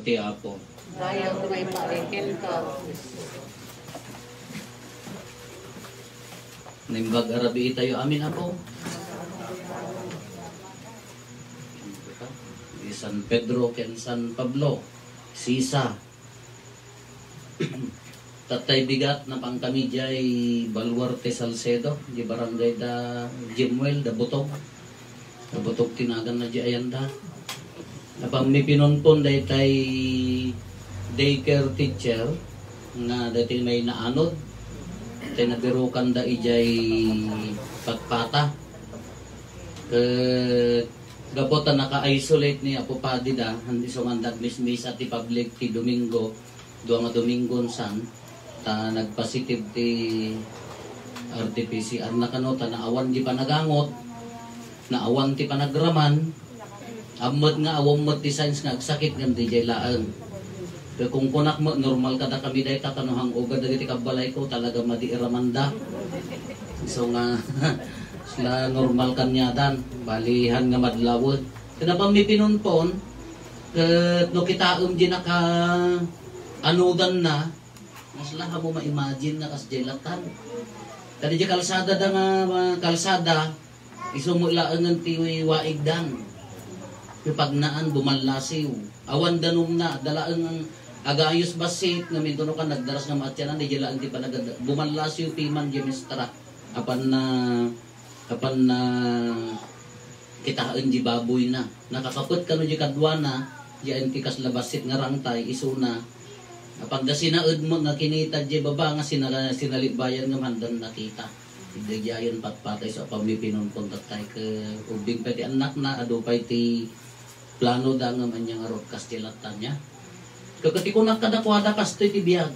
Ti Apo. Ayaw ko may parikin ka. Nimbag arabi tayo amin Apo. Di San Pedro ken San Pablo. Sisa. Tatay bigat na pang kami jay Baluarte Salcedo. Di barangay da Jimwell da Butog. Da Butog tinagan na di ayanda. Napang may pinunpon day tay daycare teacher nga dati may naanod. Tay nabirukan da ijay pagpata. Gapota naka-isolate ni Apo Padi da, hindi sumandag mismis at ti public ti Domingo, duwa nga Domingon san, ta nagpositive ti RT-PCR na kanota, naawan di pa nagangot, naawan ti panagraman, amot nga awam mo ti signs nga agsakit ng DJ laang. Pero kung kunak mo, normal kada kami dahi tatanuhang ugad dagiti kabalay ko, talaga madiiramanda. So nga, sila normal kanyadan, balihan nga madlawod. Kinapang may pinunpon, no kitaom di naka anudan na, sila mo ma-imagine na kas jelatan. Kadi di kalsada da nga kalsada, isumulaan ng tiwi waigdan. Pipagnaan, bumalasiw. Awan danum na, dalaan ng agayos basit, nga mintuno ka nagdaras nga matyanan, di jalaan di pa bumalasiw piman jemistra. Apan na kitaan di baboy na. Nakakapot ka no di kadwa na, di antikas labasit nga rangtay, isuna. Kapag da sinaud mo nga kinita di baba nga sinalibayan nga mandan nakita. Hindi diyan patpatay sa pamipinon kontak tayo ka ubing pati anak na adupay ti plano da nga man nga rod kastilatan niya. Kakati ko nakadakwada kastoy ti biyag.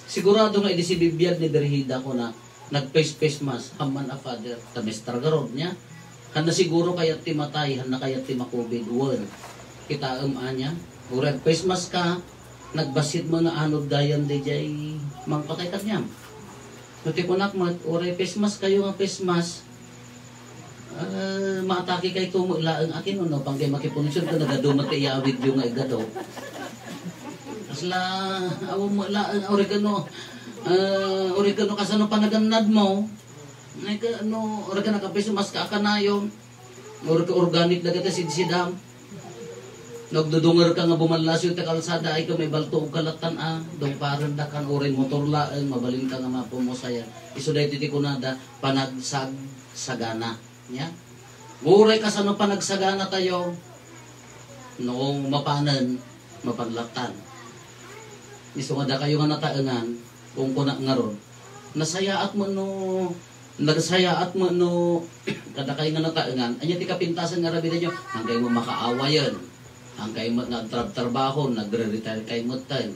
Sigurado nga idi si bibiyag ni Berhida ko na nag-face mas haman a father tamestra garod niya. Handa siguro kayat ti matay, handa kayat ti makubid word. Kita anya, urag face mas ka, nagbasit mo na anod dayan de jay mangpatay kat niya. Nuti kunak mat, uray face mas kayo nga face mas. Maatake kay tumula ang akin no pang kay makipunisyon ko nagadumat kay awid yung nga igado. Asla awom mo la oregano oregano kasano panaganad mo. Nay ka ano oregano ka peso mas ka kanayon. Organic dagata sidsidam. Nagdudungar ka nga bumalasyo ta kalsada ay ka may balto og kalatan dong paran da kan oray motor laeng mabalin ka nga mapumosaya. Isu day titi kunada panagsag sagana nya. Uray kasano panagsagana tayo noong mapanan mapanlatan. Isu nga da kayo nga nataengan kung kuna nga ron. Nasayaat mo no nagsayaat mo no kada kayo nga nataengan anya ti kapintasan nga rabi nyo hanggang mo makaawayan. Ang kayo nagtrabaho, nagre-retire kayo mo tayo.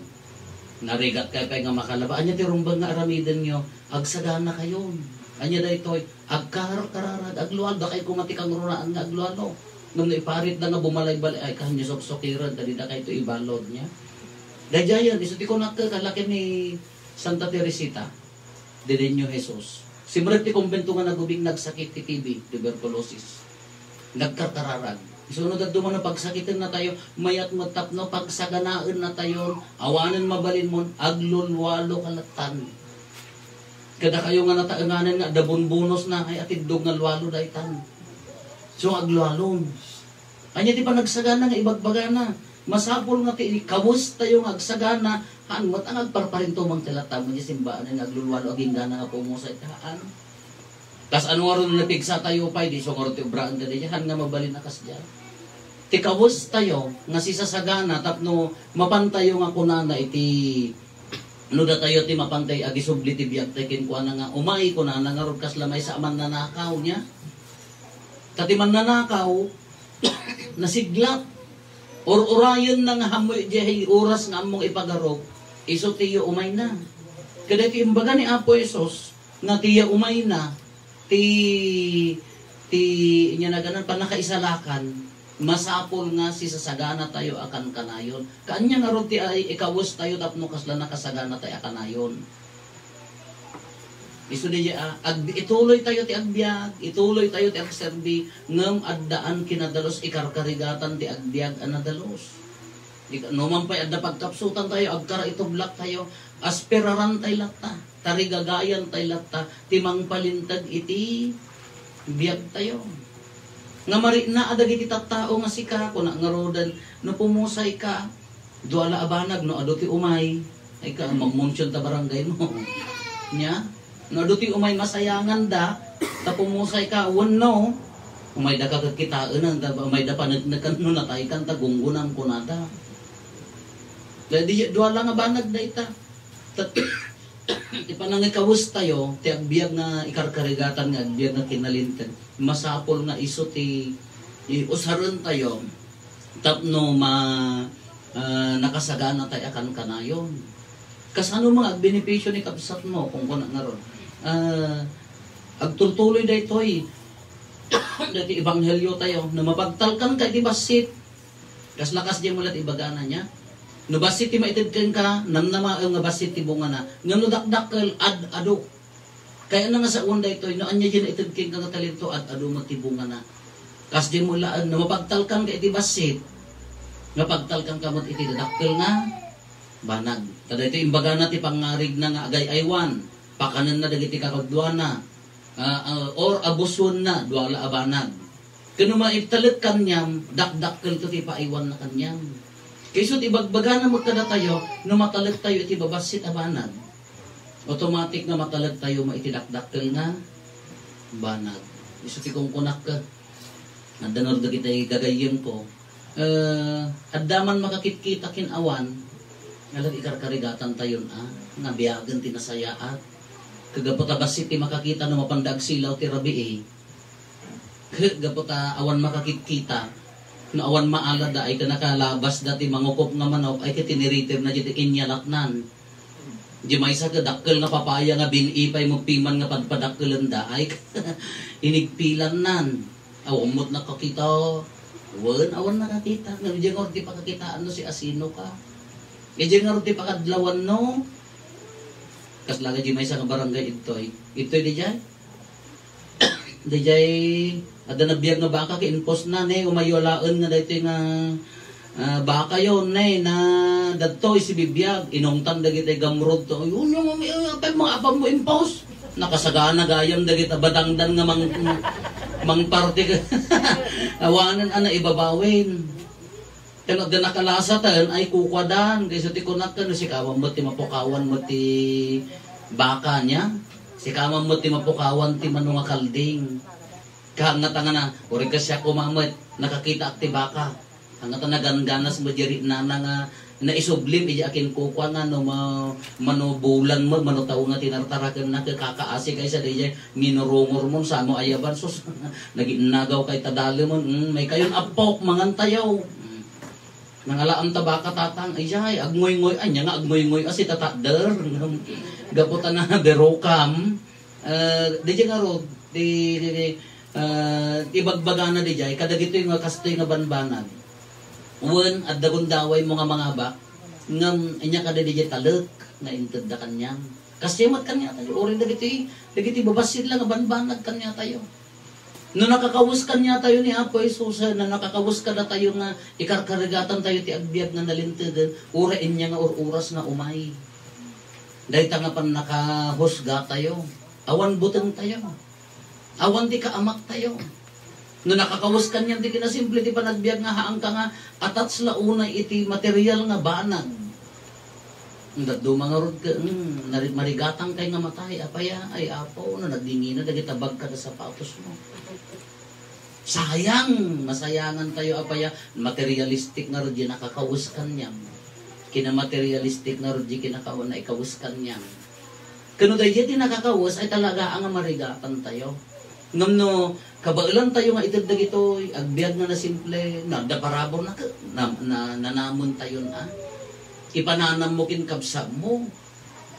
Narigat kayo nga makalaba. Anya ti rumbang nga aramidan nyo, agsagana kayo. Anya da ito, agkararad, aglual, da kayo kumatikang runaan nga aglual. Nung naiparit na nga bumalay-balay, ay kanya sok-sokiran, dali da kayo ito ibalod niya. Dajayan, isuti ko kalaki ni Santa Teresita, Didenyo Jesus. Simret ti kumbento nga nagubing nagsakit ti TB, tuberculosis. Nagkakararag. Isunod at duman na pagsakitin na tayo, mayat matapno, pagsaganaan na tayo, awanan mabalin mo, aglulwalo kalatan. Kada kayo nga nataanganan nga, dabunbunos na, ay atidog nga lwalo daitan. So aglwalon. Anya di pa nagsagana nga, ibagbagana. Masapol nga ti, kamus tayo nga agsagana, haan mo, ang agparparinto mang tilata mo, simbaan nga aglulwalo, aging gana nga pumusay, haan. Tas ano nga rin napigsa tayo pa, di so nga rin tiubraan ka diyan, nga mabalin na kas diyan. Tikawos tayo, nga sisasagana, tapno mapantayo nga kunana iti, ano da tayo ti mapantay, agisubli ti biyag tayo kuha na nga, umay kunana nga rin kas lamay sa aman nanakaw niya. Katiman nanakaw, nasiglat, or urayon na nga hamoy dihay oras nga among ipagarog, iso tiyo umay na. Kada ti imbaga ni Apo Isos, nga tiya umay na, inya na ganan pa nakaisalakan masapol nga si sasagana tayo akan kanayon kanya nga ron ti ay ikawos tayo tapno kasla nakasagana tayo akanayon isu di ituloy tayo ti agbiag ituloy tayo ti agserbi ngem addaan kinadalos ikarkarigatan ti agbiag anadalos Numan pa adda pagkapsutan tayo, agkara itublak tayo, aspiraran tayo lata, tarigagayan tayo lata, timang palintag iti, biyag tayo. Nga mari na adag iti tattao nga sika, kung nga rodan, no pumusay ka, duala abanag, no ado ti umay, ay ka, magmunsyon ta barangay mo. Nya? No ado ti umay masayangan da, ta pumusay ka, no, umay da kakakitaan, umay da panagnakan no natay kan, tagunggunang kunada. Dahil duala nga banag na ita. Ipanang ikawus tayo, ti agbiag nga ikarkarigatan nga, agbiag nga kinalintan. Masapol nga iso ti usaron tayo, tapno nakasagana tayo akan kanayon. Kasano mga benepisyo ni kapsat mo, kung kuna nga ron. Agtutuloy da ito'y, dati ebanghelyo tayo, na mapagtalkan ka, di basit. Kas lakas di mo lahat ibagana niya. No basit ti maitid ka, namnama nga basit ti bunga na. Nga no dakdakkel ado. Kaya na nga sa onda ito, no anya dyan itid ka nga talento ado matibunga na. Kas di mo laan, no mapagtalkan ka iti basit. Nga pagtalkan ka mat iti dakkel nga, banag. Kada ito imbaga na ti pangarig na nga agay aywan. Pakanan na dagiti kakagduana. Or abuson na, duala abanag. Kano maitalit kanyam, dakdakkel to ti paaywan na kanyam. Kaysot ibagbaga na magkada tayo, no matalag tayo iti babasit abanag. Automatic na matalag tayo maitidakdakkel nga banag. Isot ikong kunak ka. Nadanor da kita gagayim ko. Addaman makakitkita kinawan, ngalag ikarkarigatan tayo nga biyagan tinasayaat. Kagapota basit ti makakita no mapandag silaw ti rabi Kagapota awan makakitkita. No awan maalada ay nakalabas dati mangukop nga manok ay kitiniritir na dito inyalatnan. Di may sa kadakkel nga papaya nga binipay mo piman nga padpadakkelan da ay inigpilan nan. Awamot nakakita. Awan nakakita. Nga di nga di pakakitaan no si asino ka. Di nga di pakadlawan no. Kaslaga di may sa barangay itoy. Itoy di jay. Di jay ada nabiyag nga baka ki-impos na umayolaan nga dito nga baka yon na dadto si bibiyag inungtan dagiti gamrod to yun yung mga apam mo impos nakasagana gayam dagiti badangdan nga mang parte awanan ana ibabawin kano da nakalasa tan ay kukwadan kaysa ti kunat kan si kawam mo ti mapukawan mo ti baka niya si kawam mo ti mapukawan ti manunga kalding kahangatan na, uri ka siya kumamit, nakakita akti baka. Hangatan na ganganas mo diri na nga naisublim, iya akin kukwa nga no manubulan mo, manutaw nga tinartarakan na kakaasi kay sa diya, minurungor mo, sa mo ayaban, sus, naginagaw kay tadali mo, may kayon apok, mangantayaw. Nangalaam tabaka tatang, ay agmoy-ngoy, anya nga agmoy-ngoy, asi tatadder, gaputan na berokam, diya nga ro, ibagbaga na di jay, kada gito yung kastoy nga banbanag. Uwan, at dagundaway mo nga mga bak, ngam, inya kada di jay talek, na inted da kanyang. Kasi mat kanya tayo, uri da giti babasid lang, banbanag kanya tayo. No nakakawus kanya tayo ni Apo Isusa, na nakakawus ka na tayo nga, ikarkarigatan tayo ti agbiag nga nalintigan, urain niya nga oras nga umay. Dahil nga pan nakahusga tayo, awan butang tayo. Awan di ka amak tayo. No nakakawus kanyan di kinasimple di panagbiag nga haang ka nga atats la unay iti material nga banag. Daddo mga rod ka, marigatang kay nga matay, apaya, ay apo, no nagdingi na, dagitabag ka na sapatos mo. Sayang, masayangan tayo, apaya, materialistic nga rod, nakakawus kanyang. Kinamaterialistic nga rod, kinakawa na ikawus kanyang. Kano dahil di nakakawus, ay talaga ang marigatan tayo. Ngam no, kabailan tayo nga itagdag ito, agbiag na na simple, nagdaparabo na nanamon tayo na. Ipananam mo kinkabsa mo.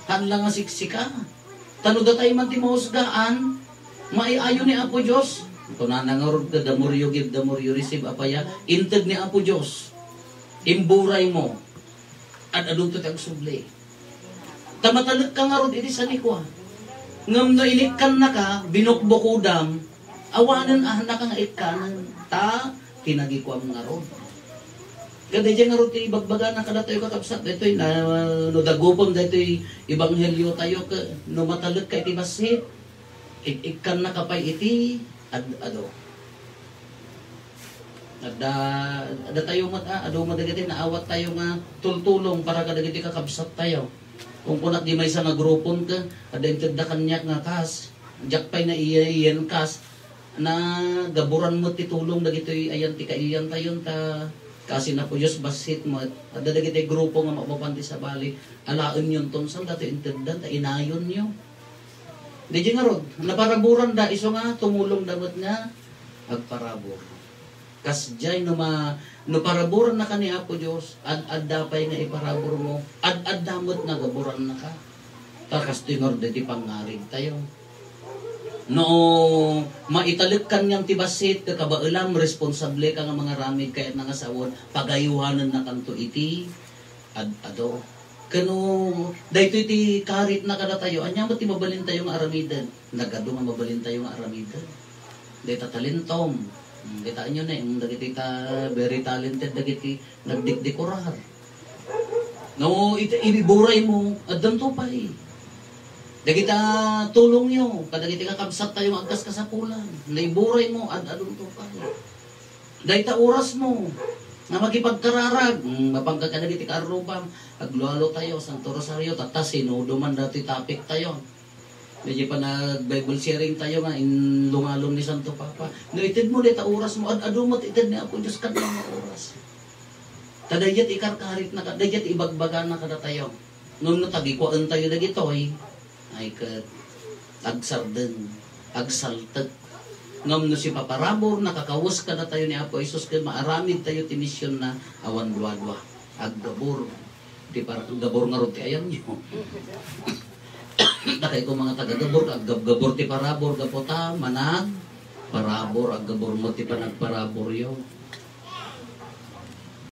Hanlang nga siksika. Tanuda tayo man ti mahusgaan, maiayo ni Apo Diyos. Ito na nangarod ka, damuryo give, damuryo receive, apaya, intag ni Apo Diyos. Imburay mo. At adunto tag subli. Tamatalag ka nga rod, iti sa nikwa. Ngam na inikan na ka, binukbukudam, awanan na ka nga ikanan, ta, tinagikwam nga ron. Kada dyan nga rin ibagbaga na kada tayo kakabsat. Dito'y no dagupon, dito'y ibanghelyo tayo ka, no matalog ka iti basit. Ikan na kapay iti, ado. Ada tayo ado madagiti naawat tayo nga tultulong para kadagiti kakabsat tayo. Kung kunat di may isa nga grupon ka, ada yung tagda kanyak nga kas, jakpay na iyan kas, na gaburan mo titulong dagito'y ayan ti kaiyan tayo ta. Kasi na po Diyos basit mo, at dadagit grupo nga mapapanti sa bali, alaon yun tonsal, dati intindan, inayon nyo. Di nga rod, naparaburan da, iso nga, tumulong dapat nga, agparabor. Kas dyan, no paraburan na ka ni Apo Diyos, ad-dapay nga iparabor mo, ad-damot na gaburan na ka. Takas tingor, di pangarig tayo. No maitalik kan niyang tibasit kakabailam responsable ka nga mga ramid kaya nga sawon pagayuhanan na kanto iti ado kano dayto iti karit na kada tayo anya mo ti mabalin tayo nga aramidan nagado nga mabalin tayo nga aramidan dayta talentom kita nyo na yung dagiti ta very talented dagiti nagdikdikorar no ibiburay mo addan to pa dagita tulong nyo, kadagiti kakabsat tayo agkas kasapulan. Naiburay mo, adadong to pa. Dagita oras mo, na magipagkararag. Mapangka kadagiti kaarubang, aglualo tayo, Santo Rosario, tatas, sinuduman dati topic tayo. Medyo pa nag-Bible sharing tayo nga, in lungalong ni Santo Papa. Naitid mo dita oras mo, adumot itid ni Apo Diyos ka na oras. Kadayat ikarkarit na, kadayat ibagbaga na kada tayo. Nung natagikuan tayo dagito ay kat agsarden, agsaltag. Ngam no si paparabor, nakakawas ka na tayo ni Apo Isus, kaya maaramid tayo ti misyon na awan dua-dua. Aggabor. Di parang gabor nga ron ti ayan nyo. Nakay ko mga taga-gabor, aggabor ti parabor, gapota, manag, parabor, aggabor mo ti panagparabor yun.